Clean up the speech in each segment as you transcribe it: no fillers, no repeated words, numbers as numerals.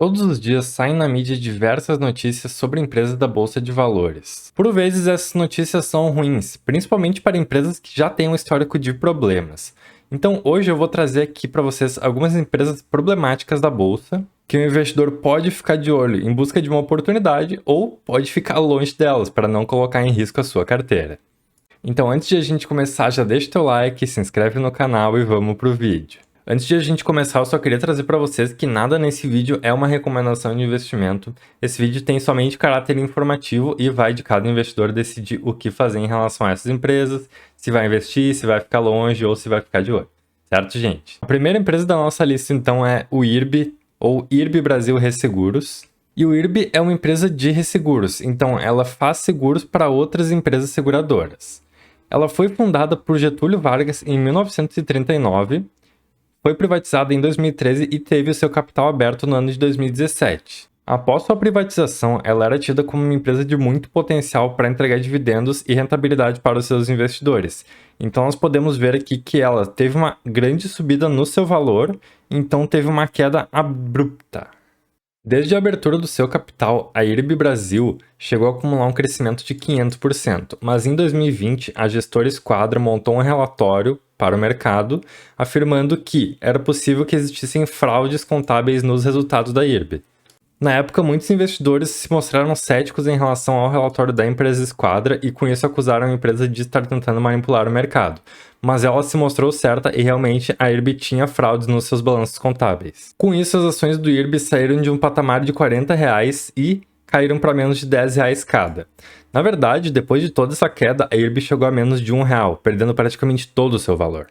Todos os dias saem na mídia diversas notícias sobre empresas da Bolsa de Valores. Por vezes, essas notícias são ruins, principalmente para empresas que já têm um histórico de problemas. Então, hoje eu vou trazer aqui para vocês algumas empresas problemáticas da Bolsa, que o investidor pode ficar de olho em busca de uma oportunidade ou pode ficar longe delas para não colocar em risco a sua carteira. Então, antes de a gente começar, já deixa o teu like, se inscreve no canal e vamos pro vídeo. Antes de a gente começar, eu só queria trazer para vocês que nada nesse vídeo é uma recomendação de investimento. Esse vídeo tem somente caráter informativo e vai de cada investidor decidir o que fazer em relação a essas empresas, se vai investir, se vai ficar longe ou se vai ficar de olho. Certo, gente? A primeira empresa da nossa lista, então, é o IRB, ou IRB Brasil Resseguros. E o IRB é uma empresa de resseguros, então ela faz seguros para outras empresas seguradoras. Ela foi fundada por Getúlio Vargas em 1939, foi privatizada em 2013 e teve o seu capital aberto no ano de 2017. Após sua privatização, ela era tida como uma empresa de muito potencial para entregar dividendos e rentabilidade para os seus investidores. Então nós podemos ver aqui que ela teve uma grande subida no seu valor, então teve uma queda abrupta. Desde a abertura do seu capital, a IRB Brasil chegou a acumular um crescimento de 500%, mas em 2020 a gestora Esquadra montou um relatório para o mercado, afirmando que era possível que existissem fraudes contábeis nos resultados da IRB. Na época, muitos investidores se mostraram céticos em relação ao relatório da empresa Esquadra e com isso acusaram a empresa de estar tentando manipular o mercado. Mas ela se mostrou certa e realmente a IRB tinha fraudes nos seus balanços contábeis. Com isso, as ações do IRB saíram de um patamar de R$40 e caíram para menos de R$10 cada. Na verdade, depois de toda essa queda, a IRB chegou a menos de R$1, perdendo praticamente todo o seu valor.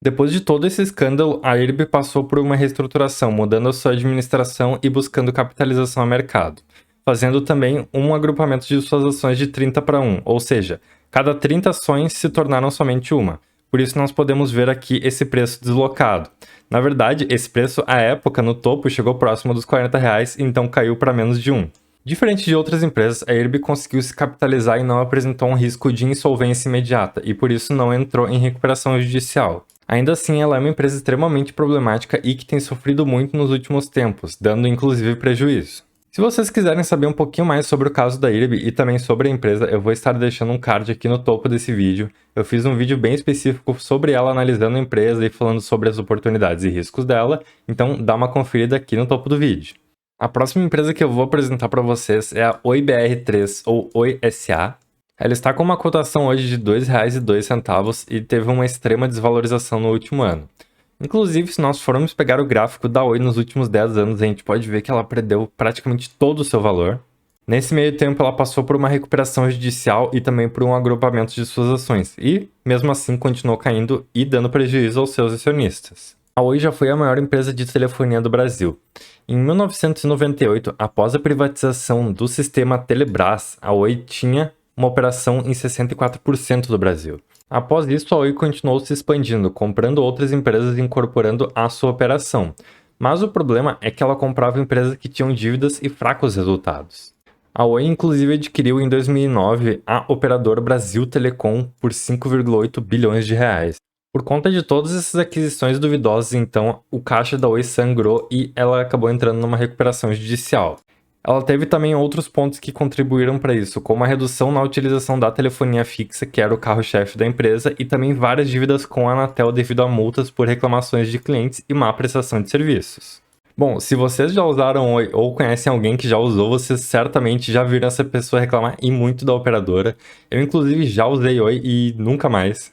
Depois de todo esse escândalo, a IRB passou por uma reestruturação, mudando a sua administração e buscando capitalização ao mercado, fazendo também um agrupamento de suas ações de 30 para 1, ou seja, cada 30 ações se tornaram somente uma. Por isso nós podemos ver aqui esse preço deslocado. Na verdade, esse preço, à época, no topo, chegou próximo dos R$40, então caiu para menos de 1. Diferente de outras empresas, a IRB conseguiu se capitalizar e não apresentou um risco de insolvência imediata, e por isso não entrou em recuperação judicial. Ainda assim, ela é uma empresa extremamente problemática e que tem sofrido muito nos últimos tempos, dando inclusive prejuízo. Se vocês quiserem saber um pouquinho mais sobre o caso da IRB e também sobre a empresa, eu vou estar deixando um card aqui no topo desse vídeo. Eu fiz um vídeo bem específico sobre ela, analisando a empresa e falando sobre as oportunidades e riscos dela, então dá uma conferida aqui no topo do vídeo. A próxima empresa que eu vou apresentar para vocês é a OIBR3 ou Oi SA. Ela está com uma cotação hoje de R$ 2,02 e teve uma extrema desvalorização no último ano. Inclusive, se nós formos pegar o gráfico da Oi nos últimos 10 anos, a gente pode ver que ela perdeu praticamente todo o seu valor. Nesse meio tempo, ela passou por uma recuperação judicial e também por um agrupamento de suas ações, e mesmo assim continuou caindo e dando prejuízo aos seus acionistas. A Oi já foi a maior empresa de telefonia do Brasil. Em 1998, após a privatização do sistema Telebrás, a Oi tinha uma operação em 64% do Brasil. Após isso, a Oi continuou se expandindo, comprando outras empresas e incorporando à sua operação. Mas o problema é que ela comprava empresas que tinham dívidas e fracos resultados. A Oi, inclusive, adquiriu em 2009 a operadora Brasil Telecom por 5,8 bilhões de reais. Por conta de todas essas aquisições duvidosas, então, o caixa da Oi sangrou e ela acabou entrando numa recuperação judicial. Ela teve também outros pontos que contribuíram para isso, como a redução na utilização da telefonia fixa, que era o carro-chefe da empresa, e também várias dívidas com a Anatel devido a multas por reclamações de clientes e má prestação de serviços. Bom, se vocês já usaram Oi ou conhecem alguém que já usou, vocês certamente já viram essa pessoa reclamar e muito da operadora. Eu, inclusive, já usei Oi e nunca mais.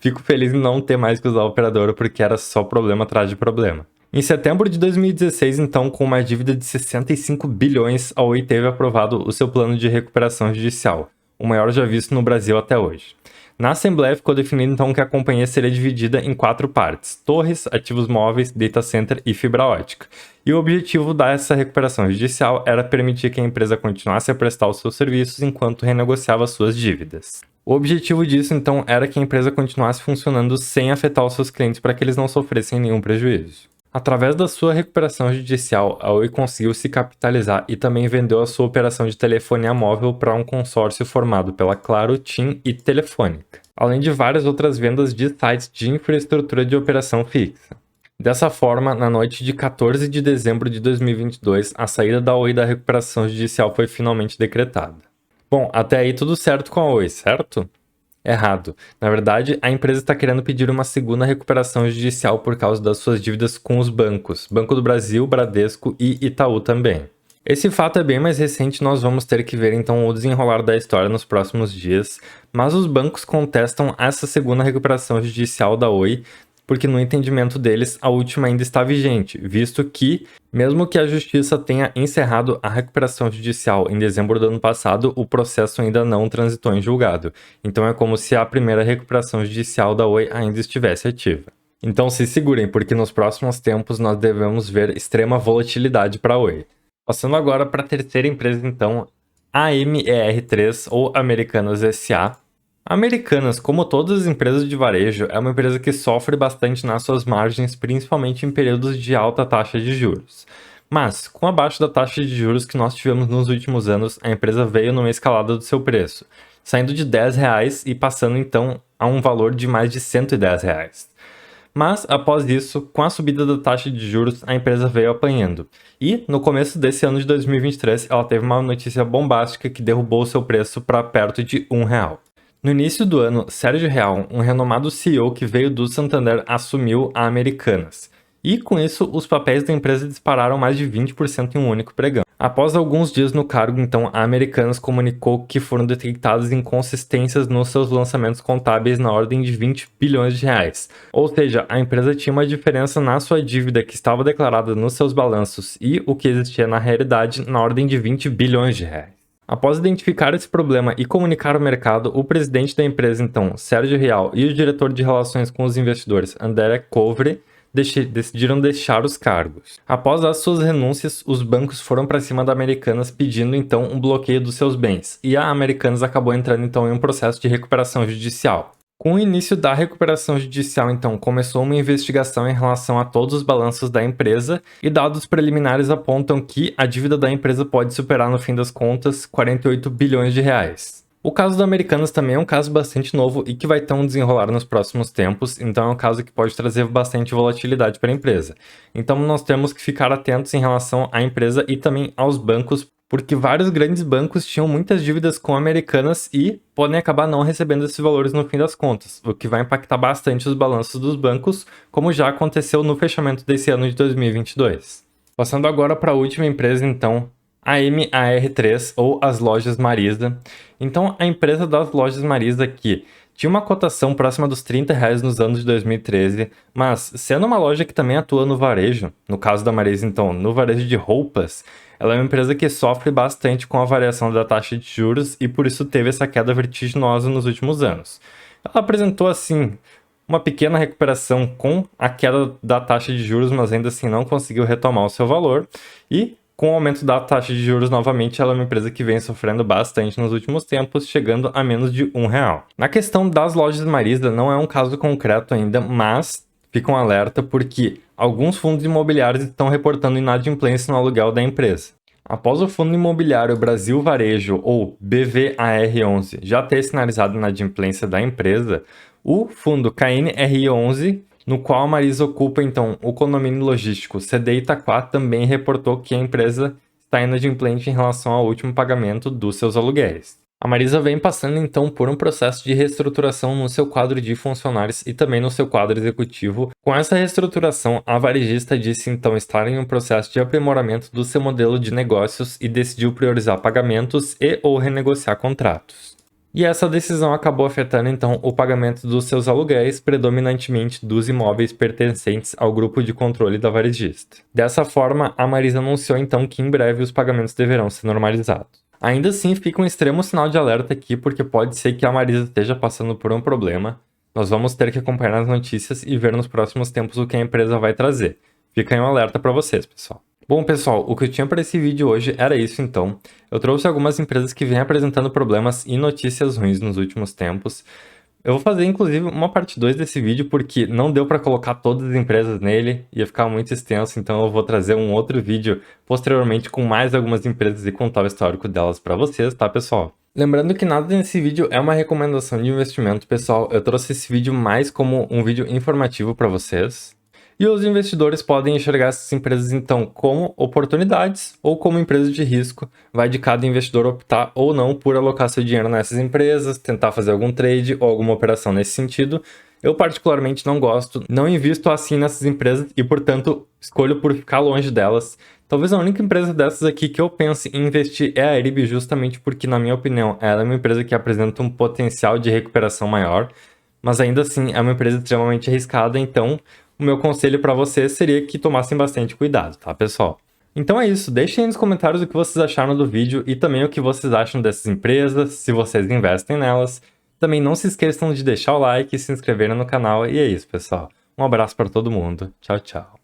Fico feliz em não ter mais que usar a operadora, porque era só problema atrás de problema. Em setembro de 2016, então, com uma dívida de 65 bilhões, a Oi teve aprovado o seu plano de recuperação judicial, o maior já visto no Brasil até hoje. Na Assembleia ficou definido então que a companhia seria dividida em 4 partes: torres, ativos móveis, data center e fibra ótica. E o objetivo dessa recuperação judicial era permitir que a empresa continuasse a prestar os seus serviços enquanto renegociava suas dívidas. O objetivo disso então era que a empresa continuasse funcionando sem afetar os seus clientes para que eles não sofressem nenhum prejuízo. Através da sua recuperação judicial, a Oi conseguiu se capitalizar e também vendeu a sua operação de telefonia móvel para um consórcio formado pela Claro, TIM e Telefônica, além de várias outras vendas de sites de infraestrutura de operação fixa. Dessa forma, na noite de 14 de dezembro de 2022, a saída da Oi da recuperação judicial foi finalmente decretada. Bom, até aí tudo certo com a Oi, certo? Errado. Na verdade, a empresa está querendo pedir uma segunda recuperação judicial por causa das suas dívidas com os bancos, Banco do Brasil, Bradesco e Itaú também. Esse fato é bem mais recente, nós vamos ter que ver então o desenrolar da história nos próximos dias, mas os bancos contestam essa segunda recuperação judicial da Oi, porque no entendimento deles a última ainda está vigente, visto que, mesmo que a justiça tenha encerrado a recuperação judicial em dezembro do ano passado, o processo ainda não transitou em julgado. Então é como se a primeira recuperação judicial da Oi ainda estivesse ativa. Então se segurem, porque nos próximos tempos nós devemos ver extrema volatilidade para a Oi. Passando agora para a terceira empresa então, a AMER3 ou Americanas SA. Americanas, como todas as empresas de varejo, é uma empresa que sofre bastante nas suas margens, principalmente em períodos de alta taxa de juros. Mas, com a baixa da taxa de juros que nós tivemos nos últimos anos, a empresa veio numa escalada do seu preço, saindo de R$ 10 e passando então a um valor de mais de R$ 110. Mas, após isso, com a subida da taxa de juros, a empresa veio apanhando. E, no começo desse ano de 2023, ela teve uma notícia bombástica que derrubou seu preço para perto de R$ 1. No início do ano, Sérgio Real, um renomado CEO que veio do Santander, assumiu a Americanas. E, com isso, os papéis da empresa dispararam mais de 20% em um único pregão. Após alguns dias no cargo, então, a Americanas comunicou que foram detectadas inconsistências nos seus lançamentos contábeis na ordem de R$ 20 bilhões. Ou seja, a empresa tinha uma diferença na sua dívida que estava declarada nos seus balanços e o que existia na realidade na ordem de R$ 20 bilhões. Após identificar esse problema e comunicar ao mercado, o presidente da empresa, então, Sérgio Real, e o diretor de relações com os investidores, André Couvre, decidiram deixar os cargos. Após as suas renúncias, os bancos foram para cima da Americanas pedindo, então, um bloqueio dos seus bens, e a Americanas acabou entrando, então, em um processo de recuperação judicial. Com o início da recuperação judicial, então, começou uma investigação em relação a todos os balanços da empresa e dados preliminares apontam que a dívida da empresa pode superar, no fim das contas, R$ 48 bilhões. O caso da Americanas também é um caso bastante novo e que vai ter um desenrolar nos próximos tempos, então é um caso que pode trazer bastante volatilidade para a empresa. Então nós temos que ficar atentos em relação à empresa e também aos bancos, porque vários grandes bancos tinham muitas dívidas com Americanas e podem acabar não recebendo esses valores no fim das contas, o que vai impactar bastante os balanços dos bancos, como já aconteceu no fechamento desse ano de 2022. Passando agora para a última empresa, então, a MAR3 ou as Lojas Marisa. Então, a empresa das Lojas Marisa aqui tinha uma cotação próxima dos R$ 30 nos anos de 2013, mas sendo uma loja que também atua no varejo, no caso da Marisa, então, no varejo de roupas, ela é uma empresa que sofre bastante com a variação da taxa de juros e por isso teve essa queda vertiginosa nos últimos anos. Ela apresentou, assim, uma pequena recuperação com a queda da taxa de juros, mas ainda assim não conseguiu retomar o seu valor e com o aumento da taxa de juros novamente, ela é uma empresa que vem sofrendo bastante nos últimos tempos, chegando a menos de R$ 1. Na questão das lojas Marisa, não é um caso concreto ainda, mas fica um alerta porque alguns fundos imobiliários estão reportando inadimplência no aluguel da empresa. Após o Fundo Imobiliário Brasil Varejo, ou BVAR11, já ter sinalizado a inadimplência da empresa, o fundo KNRI11, no qual a Marisa ocupa, então, o condomínio logístico CDI Itaquá, também reportou que a empresa está inadimplente em relação ao último pagamento dos seus aluguéis. A Marisa vem passando, então, por um processo de reestruturação no seu quadro de funcionários e também no seu quadro executivo. Com essa reestruturação, a varejista disse, então, estar em um processo de aprimoramento do seu modelo de negócios e decidiu priorizar pagamentos e ou renegociar contratos. E essa decisão acabou afetando, então, o pagamento dos seus aluguéis, predominantemente dos imóveis pertencentes ao grupo de controle da varejista. Dessa forma, a Marisa anunciou, então, que em breve os pagamentos deverão ser normalizados. Ainda assim, fica um extremo sinal de alerta aqui, porque pode ser que a Marisa esteja passando por um problema. Nós vamos ter que acompanhar as notícias e ver nos próximos tempos o que a empresa vai trazer. Fica aí um alerta para vocês, pessoal. Bom, pessoal, o que eu tinha para esse vídeo hoje era isso, então. Eu trouxe algumas empresas que vêm apresentando problemas e notícias ruins nos últimos tempos. Eu vou fazer, inclusive, uma parte 2 desse vídeo, porque não deu para colocar todas as empresas nele, ia ficar muito extenso, então eu vou trazer um outro vídeo posteriormente com mais algumas empresas e contar o histórico delas para vocês, tá, pessoal? Lembrando que nada nesse vídeo é uma recomendação de investimento, pessoal. Eu trouxe esse vídeo mais como um vídeo informativo para vocês. E os investidores podem enxergar essas empresas, então, como oportunidades ou como empresas de risco. Vai de cada investidor optar ou não por alocar seu dinheiro nessas empresas, tentar fazer algum trade ou alguma operação nesse sentido. Eu particularmente não gosto, não invisto assim nessas empresas e, portanto, escolho por ficar longe delas. Talvez a única empresa dessas aqui que eu pense em investir é a Eribi, justamente porque, na minha opinião, ela é uma empresa que apresenta um potencial de recuperação maior, mas ainda assim é uma empresa extremamente arriscada, então o meu conselho para vocês seria que tomassem bastante cuidado, tá, pessoal? Então é isso, deixem aí nos comentários o que vocês acharam do vídeo e também o que vocês acham dessas empresas, se vocês investem nelas. Também não se esqueçam de deixar o like e se inscreverem no canal, e é isso, pessoal. Um abraço para todo mundo. Tchau, tchau.